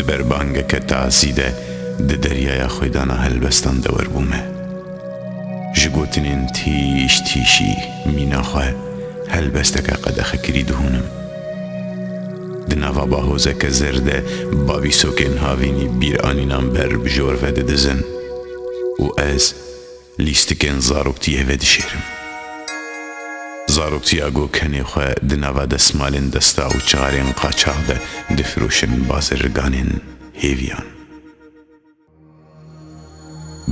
بربانگه که تازیده ده دریای خویدانا هلبستان دور بومه جگوتنین تیش تیشی مینا خواه هلبسته که قدخه کری دهونم دنوا باهوزه که زرده بابی سوکن هاوینی بیر آنینام بر بجور وده دزن و از لیستکن زاروکتیه وده شیرم زاروکتیا گو کنی خواه دنوا دسمالین دستا و چارین قاچاق ده دفروشن بازرگانین هیویان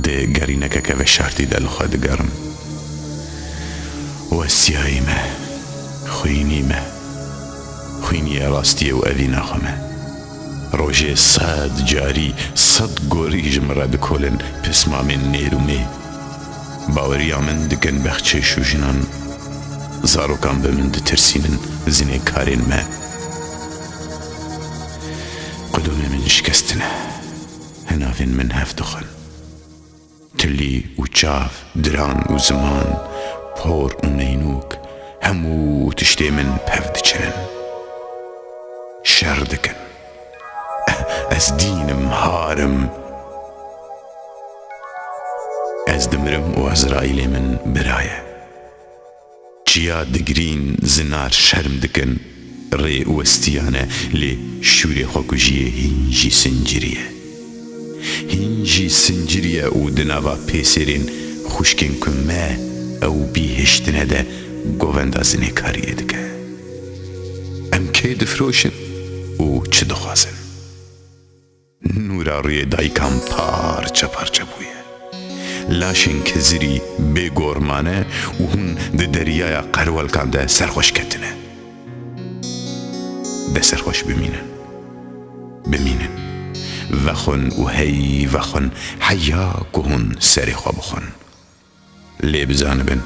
ده گرینکه که و شرطی دل خواه دگرم و سیاییمه خوینیمه خوینی راستی و اوینا خمه روژه صد جاری صد گوری جمره دکولن پسما من نیرومه باوریا من دکن بخچه شوجنان زاروکان به من دترسینن زینه کارین ما قدوم من شکستنه هنافین من هفدخن تلی و چاف دران و زمان پور و نینوک همو تشتی من پفد چنن شر دکن از دینم هارم از دمرم و عزرائیل من برایه چیا دگرین زنار شرم دکن ری وستیانه لی شوری خوکجیه هینجی سنجریه و دنوا پیسرین خوشکن کمه او بیهشتنه ده گووند از نکاریه دکه ام که دفروشن و چه دخوازن نورا روی دایکم پارچه بویه لاشن که زیری بگورمانه و هون ده دریای قروال کنده سرخوش کتنه ده سرخوش بمینن وخون و هی وخون حیا که هون سری خواه بخون لی بزانبن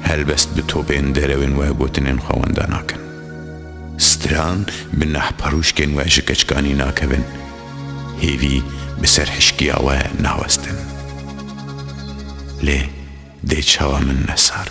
هلبست به توبین دروین و گوتنین خوانده ناکن ستران به نه پروش کن و شکچکانی ناکبن هیوی به سرحشکیا و ناوستن لی دی چاوا من نسار